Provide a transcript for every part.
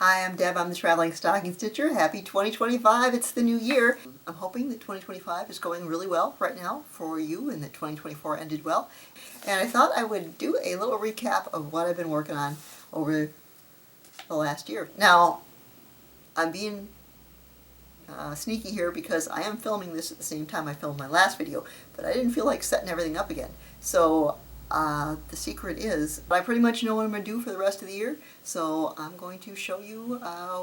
Hi, I'm Deb. I'm the Traveling Stocking Stitcher. Happy 2025. It's the new year. I'm hoping that 2025 is going really well right now for you and that 2024 ended well. And I thought I would do a little recap of what I've been working on over the last year. Now, I'm being sneaky here because I am filming this at the same time I filmed my last video, but I didn't feel like setting everything up again. So the secret is, I pretty much know what I'm going to do for the rest of the year, so I'm going to show you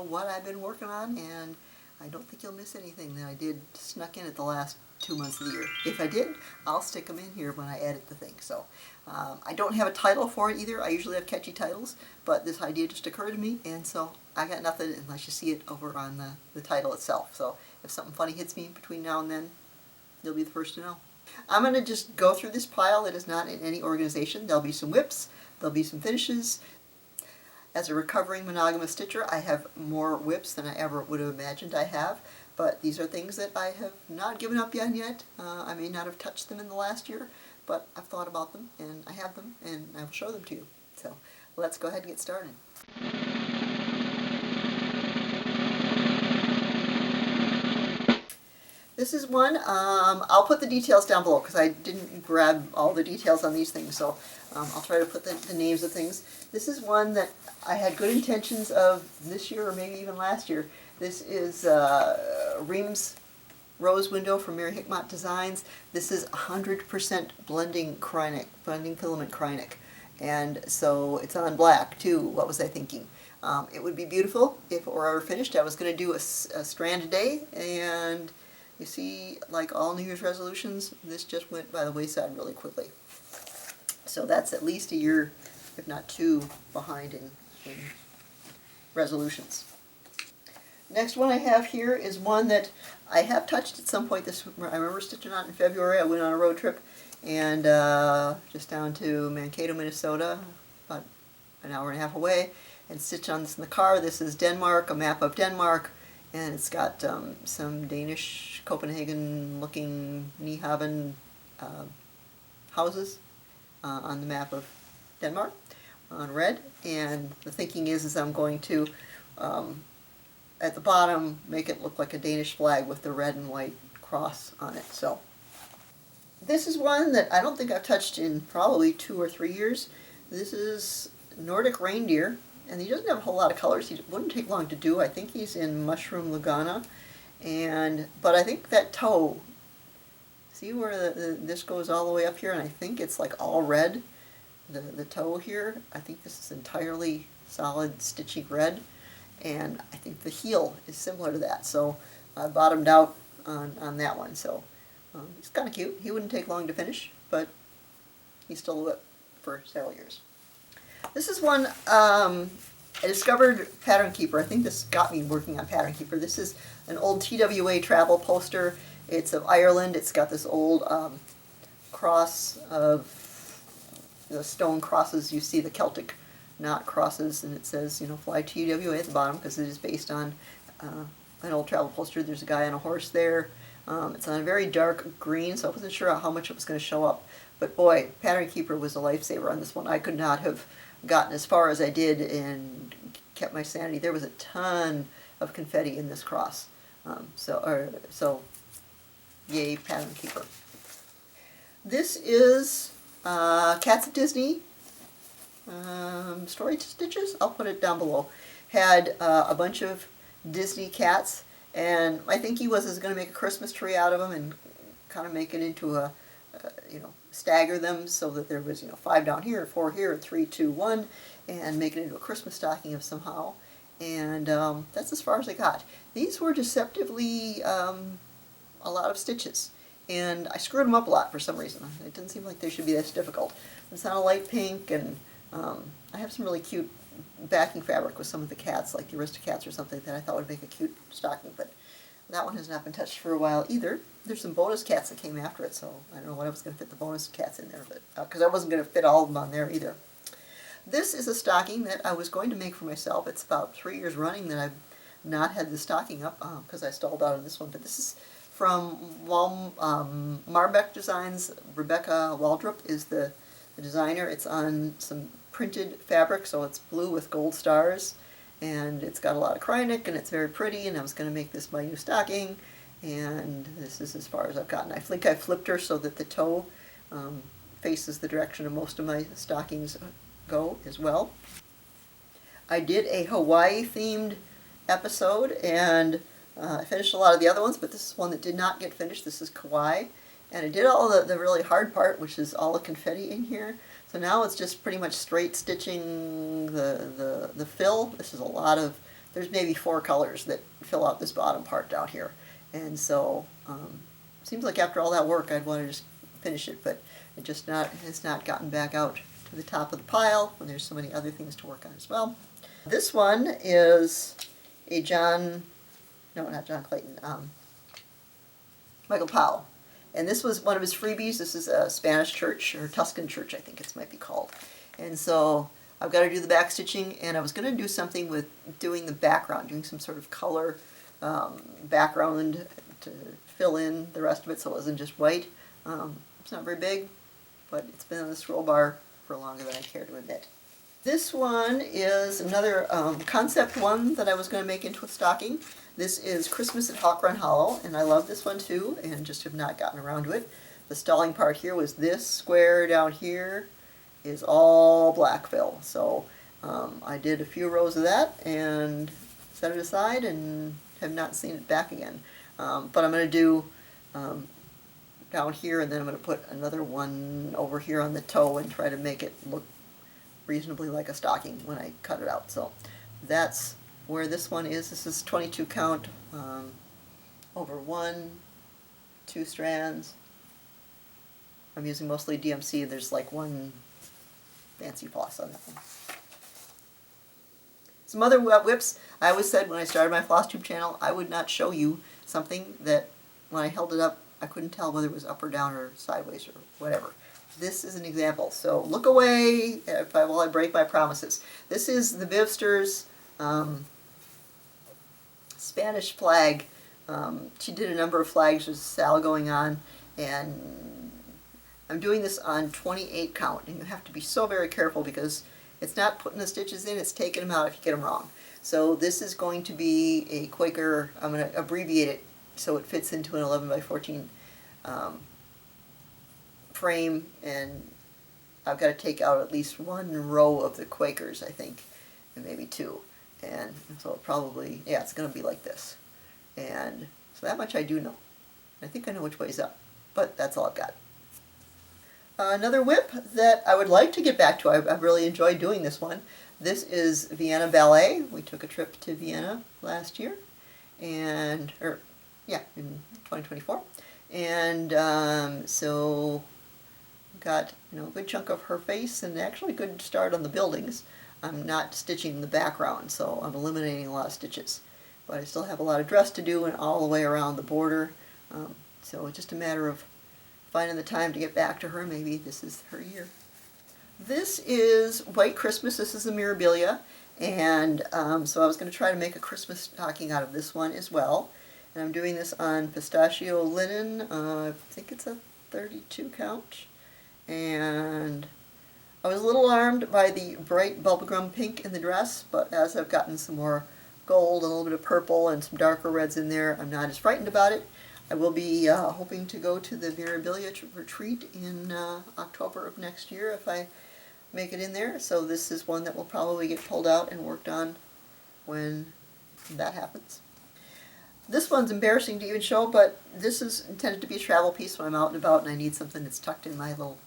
what I've been working on, and I don't think you'll miss anything that I did snuck in at the last 2 months of the year. If I did, I'll stick them in here when I edit the thing. So I don't have a title for it either. I usually have catchy titles, but this idea just occurred to me, and so I got nothing unless you see it over on the title itself. So if something funny hits me between now and then, you'll be the first to know. I'm going to just go through this pile that is not in any organization. There'll be some WIPs, there'll be some finishes. As a recovering monogamous stitcher, I have more WIPs than I ever would have imagined I have, but these are things that I have not given up yet. I may not have touched them in the last year, but I've thought about them, and I have them, and I will show them to you. So let's go ahead and get started. This is one, I'll put the details down below because I didn't grab all the details on these things, so I'll try to put the names of things. This is one that I had good intentions of this year or maybe even last year. This is Reims Rose Window from Mary Hickmott Designs. This is 100% blending filament Krynic, and so it's on black too. What was I thinking? It would be beautiful if it were ever finished. I was going to do a strand a day, and you see, like all New Year's resolutions, this just went by the wayside really quickly. So that's at least a year, if not two, behind in resolutions. Next one I have here is one that I have touched at some point this I remember stitching on in February. I went on a road trip and just down to Mankato, Minnesota, about an hour and a half away, and stitched on this in the car. This is Denmark, a map of Denmark, and it's got some Danish, Copenhagen-looking Nyhavn houses on the map of Denmark on red. And the thinking is I'm going to, at the bottom, make it look like a Danish flag with the red and white cross on it. So this is one that I don't think I've touched in probably 2 or 3 years. This is Nordic Reindeer. And he doesn't have a whole lot of colors. He wouldn't take long to do. I think he's in Mushroom Lagana. But I think that toe, see where this goes all the way up here, and I think it's like all red, the toe here. I think this is entirely solid stitchy red, and I think the heel is similar to that. So I bottomed out on that one. So he's kind of cute. He wouldn't take long to finish, but he's still a WIP for several years. This is one I discovered Pattern Keeper. I think this got me working on Pattern Keeper. This is an old TWA travel poster. It's of Ireland. It's got this old cross of the stone crosses. You see the Celtic knot crosses, and it says, you know, fly TWA at the bottom because it is based on an old travel poster. There's a guy on a horse there. It's on a very dark green, so I wasn't sure how much it was going to show up. But boy, Pattern Keeper was a lifesaver on this one. I could not have gotten as far as I did and kept my sanity. There was a ton of confetti in this cross. So yay, Pattern Keeper. This is Cats of Disney story stitches. I'll put it down below. Had a bunch of Disney cats, and I think he was going to make a Christmas tree out of them and kind of make it into a stagger them so that there was 5 down here, 4 here, 3, 2, 1, and make it into a Christmas stocking of somehow. And that's as far as I got. These were deceptively a lot of stitches, and I screwed them up a lot for some reason. It didn't seem like they should be this difficult. It's on a light pink, and I have some really cute backing fabric with some of the cats, like the Aristocats or something, that I thought would make a cute stocking, but that one has not been touched for a while either. There's some bonus cats that came after it, so I don't know what I was going to fit the bonus cats in there, but because I wasn't going to fit all of them on there either. This is a stocking that I was going to make for myself. It's about 3 years running that I've not had the stocking up because I stalled out on this one, but this is from Marbeck Designs. Rebecca Waldrop is the designer. It's on some printed fabric, so it's blue with gold stars, and it's got a lot of Kreinik, and it's very pretty, and I was going to make this my new stocking, and this is as far as I've gotten. I think I flipped her so that the toe faces the direction of most of my stockings go as well. I did a Hawaii themed episode, and I finished a lot of the other ones, but this is one that did not get finished. This is Kauai, and I did all the really hard part, which is all the confetti in here. So now it's just pretty much straight stitching the fill. This is a lot of, there's maybe 4 colors that fill out this bottom part down here. And so seems like after all that work I'd want to just finish it, but it just has not gotten back out to the top of the pile when there's so many other things to work on as well. This one is a not John Clayton, Michael Powell. And this was one of his freebies. This is a Spanish church, or Tuscan church, I think it might be called. And so I've got to do the back stitching, and I was going to do something with doing the background, doing some sort of color background to fill in the rest of it so it wasn't just white. It's not very big, but it's been on the scroll bar for longer than I care to admit. This one is another concept one that I was going to make into a stocking. This is Christmas at Hawk Run Hollow, and I love this one too, and just have not gotten around to it. The stalling part here was this square down here is all black fill. So I did a few rows of that and set it aside and have not seen it back again. But I'm going to do down here, and then I'm going to put another one over here on the toe and try to make it look reasonably like a stocking when I cut it out. So that's where this one is. This is 22 count over 2 strands. I'm using mostly DMC. There's like one fancy floss on that one. Some other whips. I always said when I started my Flosstube channel, I would not show you something that when I held it up, I couldn't tell whether it was up or down or sideways or whatever. This is an example. So look away while I break my promises. This is the Vivsters Spanish flag. She did a number of flags. There's a sale going on, and I'm doing this on 28 count, and you have to be so very careful because it's not putting the stitches in, it's taking them out if you get them wrong. So this is going to be a Quaker, I'm going to abbreviate it so it fits into an 11 by 14 frame, and I've got to take out at least 1 row of the Quakers, I think, and maybe 2. And so it probably, yeah, it's going to be like this. And so that much I do know. I think I know which way's up, but that's all I've got. Another whip that I would like to get back to, I've really enjoyed doing this one. This is Vienna Ballet. We took a trip to Vienna last year, and, in 2024. And so got a good chunk of her face and actually a good start on the buildings. I'm not stitching the background, so I'm eliminating a lot of stitches. But I still have a lot of dress to do and all the way around the border. So it's just a matter of finding the time to get back to her. Maybe this is her year. This is White Christmas. This is the Mirabilia. And so I was going to try to make a Christmas stocking out of this one as well. And I'm doing this on pistachio linen. I think it's a 32 count. And I was a little alarmed by the bright bubblegum pink in the dress, but as I've gotten some more gold, a little bit of purple, and some darker reds in there, I'm not as frightened about it. I will be hoping to go to the Mirabilia retreat in October of next year if I make it in there. So this is one that will probably get pulled out and worked on when that happens. This one's embarrassing to even show, but this is intended to be a travel piece when I'm out and about and I need something that's tucked in my little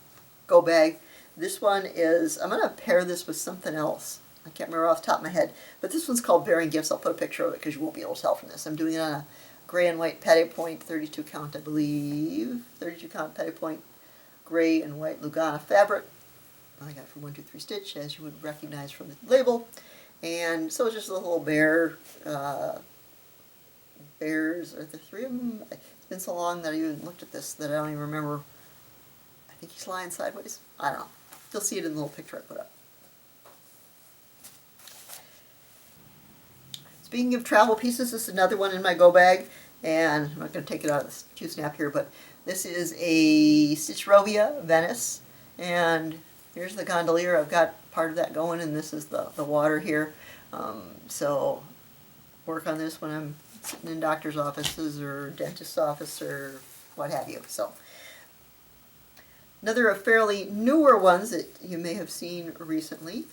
go bag. This one is, I'm going to pair this with something else. I can't remember off the top of my head, but this one's called Bearing Gifts. I'll put a picture of it because you won't be able to tell from this. I'm doing it on a gray and white petit point, 32 count I believe, 32 count petit point, gray and white Lugana fabric. I got it from 123 Stitch, as you would recognize from the label. And so it's just a little bear, bears, are there 3 of them? It's been so long that I even looked at this that I don't even remember. I think he's lying sideways. I don't know. You'll see it in the little picture I put up. Speaking of travel pieces, this is another one in my go bag, and I'm not going to take it out of the Q-snap here, but this is a Stitchrovia Venice, and here's the gondolier. I've got part of that going, and this is the water here. So work on this when I'm sitting in doctor's offices or dentist's office or what have you. So another of fairly newer ones that you may have seen recently.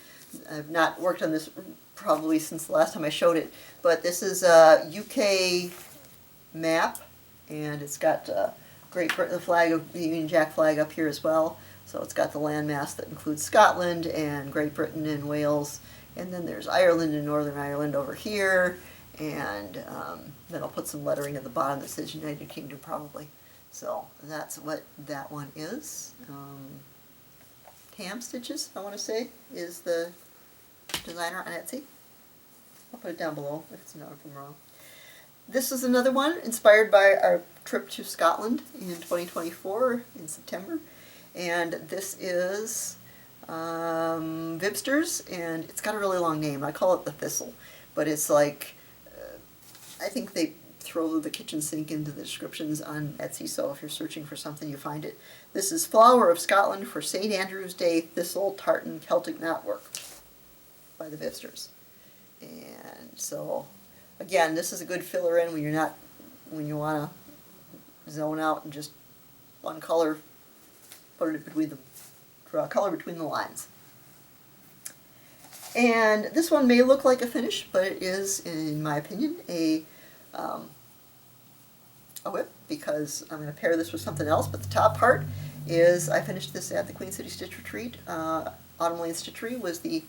I've not worked on this probably since the last time I showed it, but this is a UK map, and it's got Great Britain, the flag of the Union Jack flag up here as well. So it's got the landmass that includes Scotland and Great Britain and Wales, and then there's Ireland and Northern Ireland over here, and then I'll put some lettering at the bottom that says United Kingdom probably. So that's what that one is. TAMStitches, I want to say, is the designer on Etsy. I'll put it down below if I'm wrong. This is another one inspired by our trip to Scotland in 2024 in September. And this is Vivsters, and it's got a really long name. I call it the Thistle, but it's like, I think they throw the kitchen sink into the descriptions on Etsy, so if you're searching for something, you find it. This is Flower of Scotland for St. Andrew's Day Thistle Tartan Celtic Knotwork by the Vivsters. And so, again, this is a good filler in when you want to zone out and just one color, put it between draw a color between the lines. And this one may look like a finish, but it is, in my opinion, a WIP, because I'm going to pair this with something else. But the top part is, I finished this at the Queen City Stitch Retreat. Autumn Lane Stitchery was the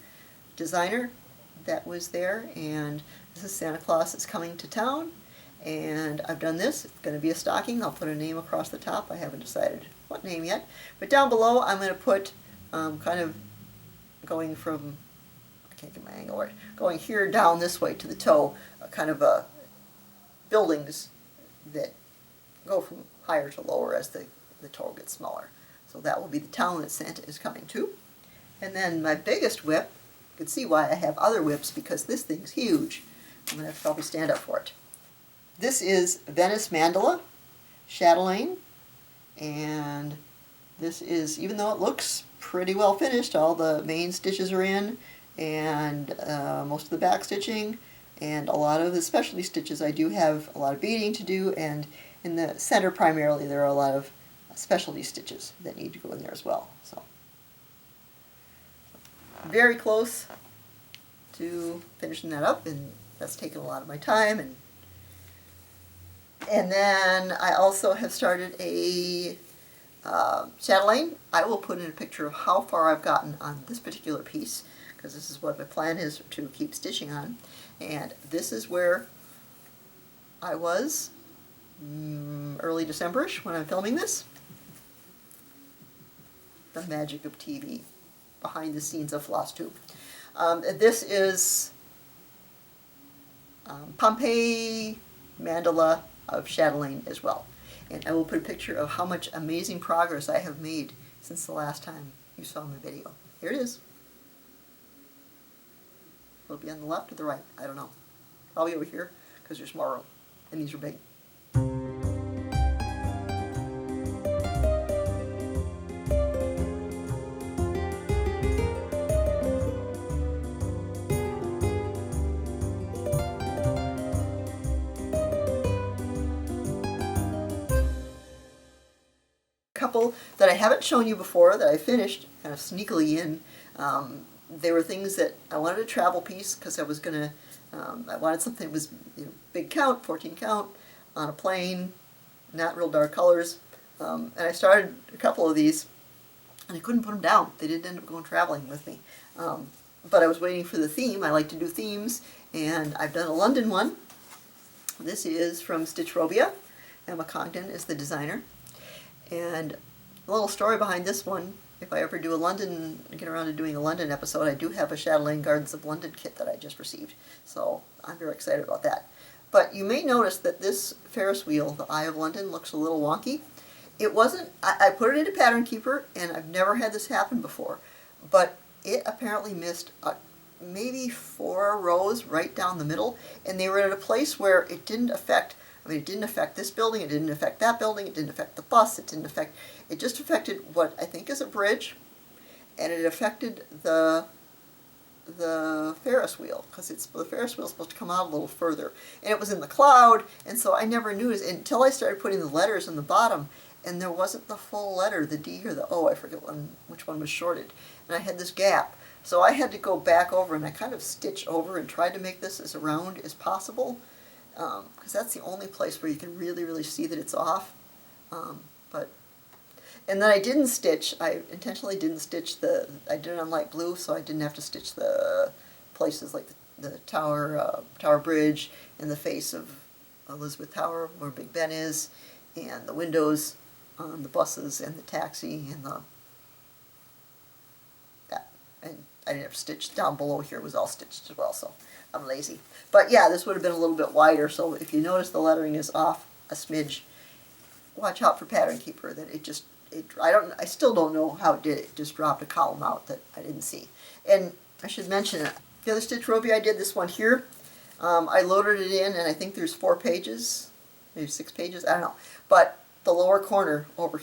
designer that was there, and this is Santa Claus is coming to town, and I've done this. It's going to be a stocking. I'll put a name across the top. I haven't decided what name yet, but down below I'm going to put kind of going from, I can't get my angle right, going here down this way to the toe, kind of buildings that go from higher to lower as the toe gets smaller. So that will be the town that Santa is coming to. And then my biggest WIP, you can see why I have other WIPs, because this thing's huge. I'm going to have to probably stand up for it. This is Venice Mandala, chatelaine, and this is, even though it looks pretty well finished, all the main stitches are in, and most of the back stitching, and a lot of the specialty stitches. I do have a lot of beading to do, and in the center primarily there are a lot of specialty stitches that need to go in there as well. So very close to finishing that up, and that's taken a lot of my time. And then I also have started a chatelaine. I will put in a picture of how far I've gotten on this particular piece, because this is what my plan is to keep stitching on. And this is where I was early December-ish when I'm filming this. The magic of TV, behind the scenes of Flosstube. This is Pompeii mandala of chatelaine as well. And I will put a picture of how much amazing progress I have made since the last time you saw my video. Here it is. It'll be on the left or the right, I don't know. Probably over here, because there's more room, and these are big. Couple that I haven't shown you before that I finished kind of sneakily in. They were things that I wanted a travel piece, because I was gonna, I wanted something that was, big count, 14 count, on a plane, not real dark colors. And I started a couple of these, and I couldn't put them down. They didn't end up going traveling with me. But I was waiting for the theme. I like to do themes, and I've done a London one. This is from Stitchrovia. Emma Congdon is the designer. And a little story behind this one, if I ever do a London, get around to doing a London episode, I do have a Chatelaine Gardens of London kit that I just received. So I'm very excited about that. But you may notice that this Ferris wheel, the Eye of London, looks a little wonky. It wasn't, I put it into Pattern Keeper, and I've never had this happen before, but it apparently missed maybe 4 rows right down the middle, and they were at a place where it didn't affect, it didn't affect this building, it didn't affect that building, it didn't affect the bus, it just affected what I think is a bridge, and it affected the the Ferris wheel, because the Ferris wheel is supposed to come out a little further, and it was in the cloud, and so I never knew it until I started putting the letters in the bottom, and there wasn't the full letter, the D or the O, I forget which one was shorted, and I had this gap. So I had to go back over, and I kind of stitched over and tried to make this as round as possible, because that's the only place where you can really, really see that it's off. And then I didn't stitch, I intentionally didn't stitch I did it on light blue, so I didn't have to stitch the places like the Tower Bridge and the face of Elizabeth Tower, where Big Ben is, and the windows on the buses and the taxi and and I didn't have to stitch down below here, it was all stitched as well, so I'm lazy. But yeah, this would have been a little bit wider, so if you notice the lettering is off a smidge, watch out for Pattern Keeper, that I still don't know how it did it. It just dropped a column out that I didn't see. And I should mention it. The other Stitchrovia I did, this one here, I loaded it in, and I think there's 4 pages, maybe 6 pages, I don't know. But the lower corner over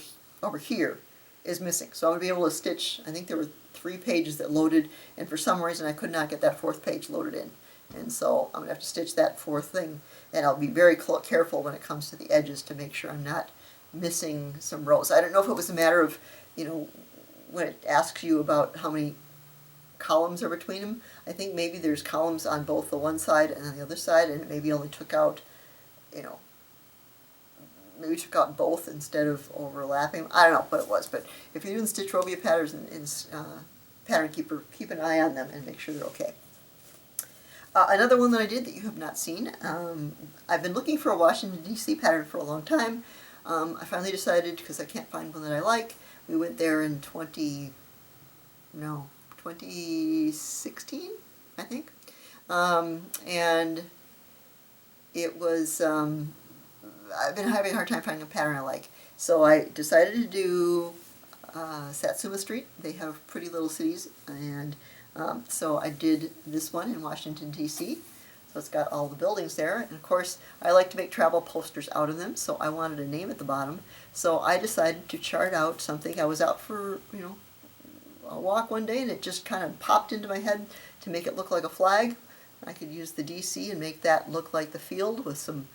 here is missing. So I'm going to be able to stitch, I think there were 3 pages that loaded, and for some reason I could not get that 4th page loaded in. And so I'm going to have to stitch that 4th thing, and I'll be very careful when it comes to the edges to make sure I'm not missing some rows. I don't know if it was a matter of, when it asks you about how many columns are between them, I think maybe there's columns on both the one side and on the other side, and it maybe only took out, maybe took out both instead of overlapping. I don't know what it was, but if you're doing Stitchrovia patterns in Pattern Keeper, keep an eye on them and make sure they're okay. Another one that I did that you have not seen, I've been looking for a Washington, D.C. pattern for a long time. I finally decided, because I can't find one that I like, we went there in 2016, I think. And it was, I've been having a hard time finding a pattern I like. So I decided to do Satsuma Street. They have pretty little cities, and so I did this one in Washington, D.C. So it's got all the buildings there, and of course I like to make travel posters out of them, so I wanted a name at the bottom. So I decided to chart out something. I was out for, a walk one day, and it just kind of popped into my head to make it look like a flag. I could use the DC and make that look like the field with some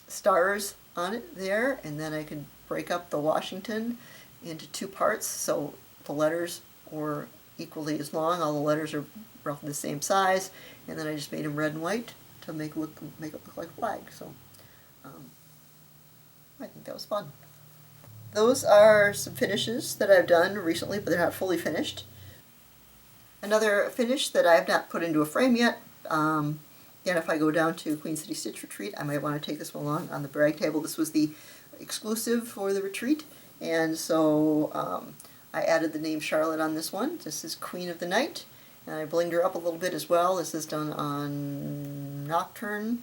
stars on it there, and then I could break up the Washington into 2 parts, so the letters were equally as long. All the letters are roughly the same size, and then I just made them red and white to make it look like a flag. So I think that was fun. Those are some finishes that I've done recently, but they're not fully finished. Another finish that I have not put into a frame yet. Again, if I go down to Queen City Stitch Retreat, I might want to take this one along on the brag table. This was the exclusive for the retreat, and so I added the name Charlotte on this one. This is Queen of the Night, and I blinged her up a little bit as well. This is done on Nocturne,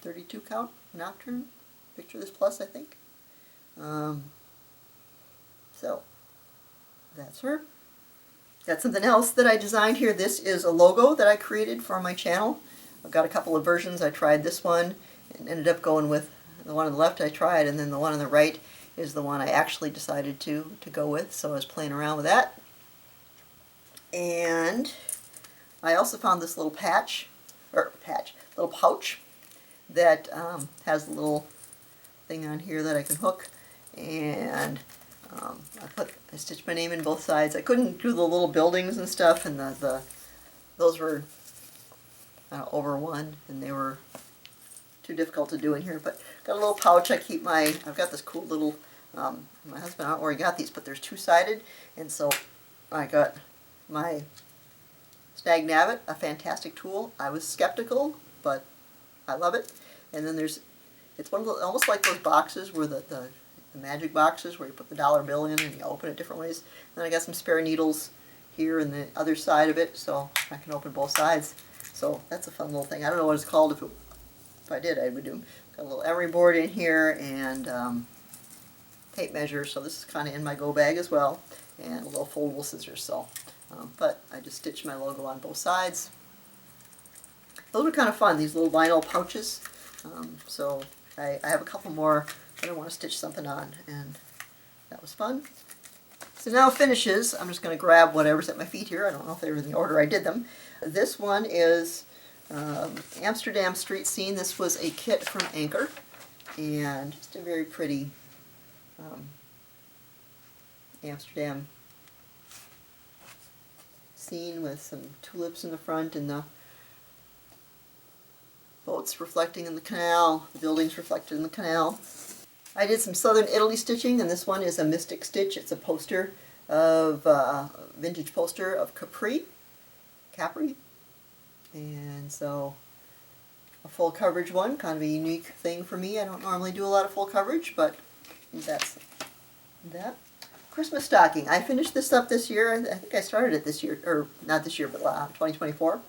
32 count Nocturne. Picture this plus, I think. So that's her. Got something else that I designed here. This is a logo that I created for my channel. I've got a couple of versions. I tried this one and ended up going with the one on the left I tried, and then the one on the right is the one I actually decided to go with, so I was playing around with that. And I also found this little little pouch that has a little thing on here that I can hook, and I stitched my name in both sides. I couldn't do the little buildings and stuff, and those were over 1, and they were too difficult to do in here. But got a little pouch. I've got this cool little. My husband, I don't know where he got these, but there's 2-sided, and so I got my Snag Navit, a fantastic tool. I was skeptical, but I love it. And then it's one of those, almost like those boxes where the magic boxes where you put the dollar bill in and you open it different ways. And then I got some spare needles here and the other side of it, so I can open both sides. So that's a fun little thing. I don't know what it's called. If I did, I would do. Got a little emery board in here and tape measure. So this is kind of in my go bag as well, and a little foldable scissors. So, but I just stitched my logo on both sides. Those are kind of fun. These little vinyl pouches. So I have a couple more that I want to stitch something on, and that was fun. So now finishes. I'm just going to grab whatever's at my feet here. I don't know if they were in the order I did them. This one is Amsterdam Street Scene. This was a kit from Anchor, and just a very pretty Amsterdam scene with some tulips in the front and the boats reflecting in the canal, the buildings reflected in the canal. I did some Southern Italy stitching, and this one is a Mystic Stitch. It's a poster of vintage poster of Capri, and so a full coverage one, kind of a unique thing for me. I don't normally do a lot of full coverage, but that's that. Christmas stocking. I finished this up this year. I think I started it this year, or not this year, but 2024.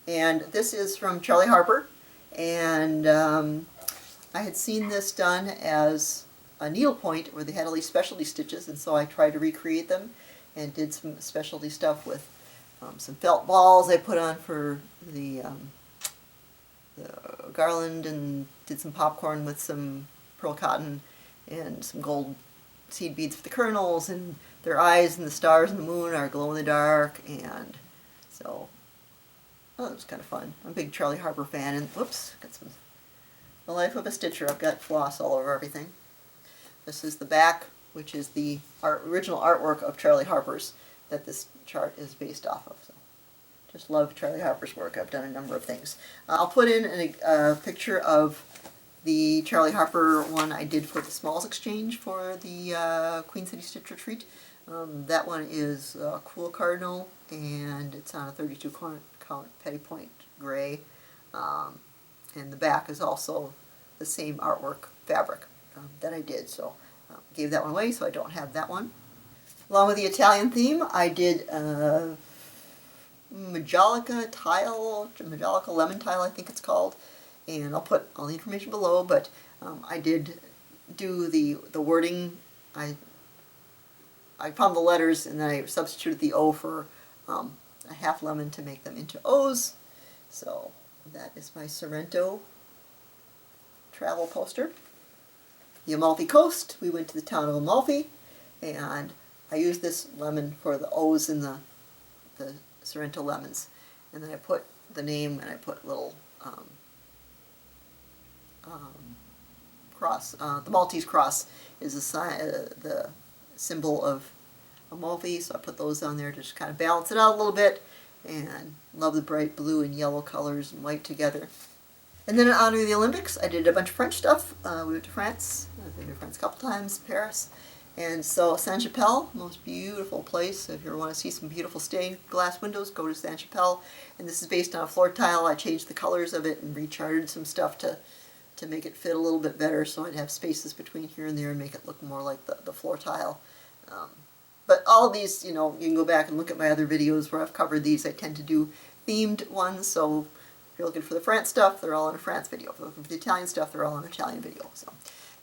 And this is from Charley Harper, and I had seen this done as a needlepoint where they had all these specialty stitches, and so I tried to recreate them and did some specialty stuff with some felt balls I put on for the garland, and did some popcorn with some pearl cotton and some gold seed beads for the kernels, and their eyes and the stars and the moon are glow in the dark, and so it was kind of fun. I'm a big Charley Harper fan, and whoops, got some The Life of a Stitcher. I've got floss all over everything. This is the back, which is the original artwork of Charley Harper's that this chart is based off of. So, just love Charley Harper's work. I've done a number of things. I'll put in a picture of the Charley Harper one I did for the Smalls Exchange for the Queen City Stitch Retreat. That one is Cool Cardinal, and it's on a 32 count petty point gray. And the back is also the same artwork fabric that I did. So gave that one away, so I don't have that one. Along with the Italian theme, I did Majolica tile, Majolica lemon tile, I think it's called. And I'll put all the information below, but I did do the wording. I found the letters, and then I substituted the O for a half lemon to make them into O's. So that is my Sorrento travel poster. The Amalfi Coast, we went to the town of Amalfi, and I used this lemon for the O's in the Sorrento lemons. And then I put the name, and I put little cross. The Maltese cross is the symbol of Amalfi, so I put those on there to just kind of balance it out a little bit, and love the bright blue and yellow colors and white together. And then in honor of the Olympics, I did a bunch of French stuff. We went to France. I've been to France a couple times, Paris. And so Saint-Chapelle, most beautiful place. If you ever want to see some beautiful stained glass windows, go to Saint-Chapelle. And this is based on a floor tile. I changed the colors of it and recharted some stuff to make it fit a little bit better, so I'd have spaces between here and there and make it look more like the floor tile. But all of these, you can go back and look at my other videos where I've covered these. I tend to do themed ones, so if you're looking for the France stuff, they're all in a France video. If you're looking for the Italian stuff, they're all in an Italian video. So,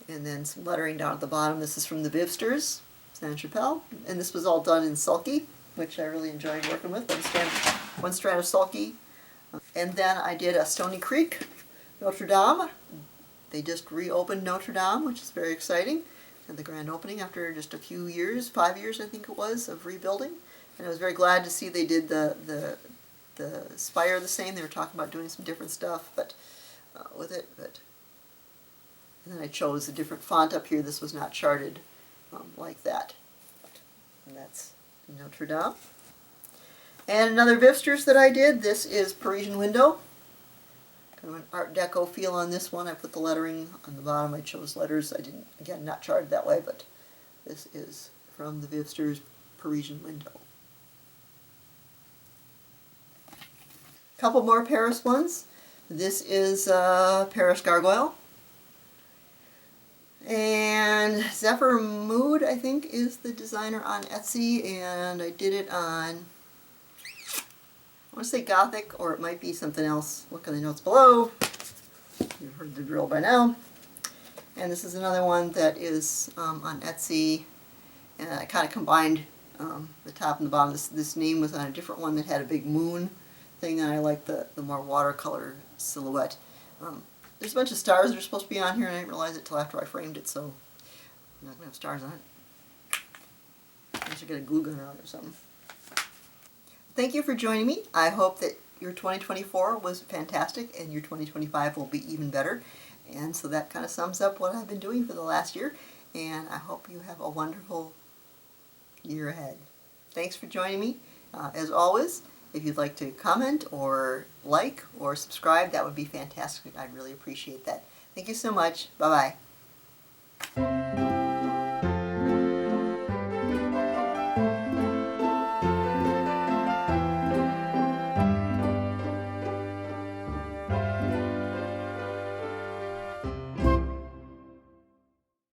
and then some lettering down at the bottom. This is from the Vivsters, Saint-Chapelle, and this was all done in sulky, which I really enjoyed working with. One strand of sulky. And then I did a Stony Creek, Notre Dame. They just reopened Notre Dame, which is very exciting. And the grand opening after just a few years, 5 years I think it was, of rebuilding. And I was very glad to see they did the spire the same. They were talking about doing some different stuff with it. And then I chose a different font up here. This was not charted like that. And that's Notre Dame. And another Vivsters that I did. This is Parisian Window. Kind of an Art Deco feel on this one. I put the lettering on the bottom. I chose letters. I didn't, again, not charted that way, but this is from the Vivsters Parisian Window. A couple more Paris ones. This is Paris Gargoyle. And Zephyr Mood, I think, is the designer on Etsy, and I did it on, I want to say Gothic, or it might be something else. Look in the notes below. You've heard the drill by now. And this is another one that is on Etsy, and I kind of combined the top and the bottom. This name was on a different one that had a big moon thing, and I like the more watercolor silhouette. There's a bunch of stars that are supposed to be on here, and I didn't realize it till after I framed it, so I'm not going to have stars on it. I should get a glue gun out or something. Thank you for joining me. I hope that your 2024 was fantastic and your 2025 will be even better. And so that kind of sums up what I've been doing for the last year. And I hope you have a wonderful year ahead. Thanks for joining me. As always, if you'd like to comment or like or subscribe, that would be fantastic. I'd really appreciate that. Thank you so much. Bye-bye.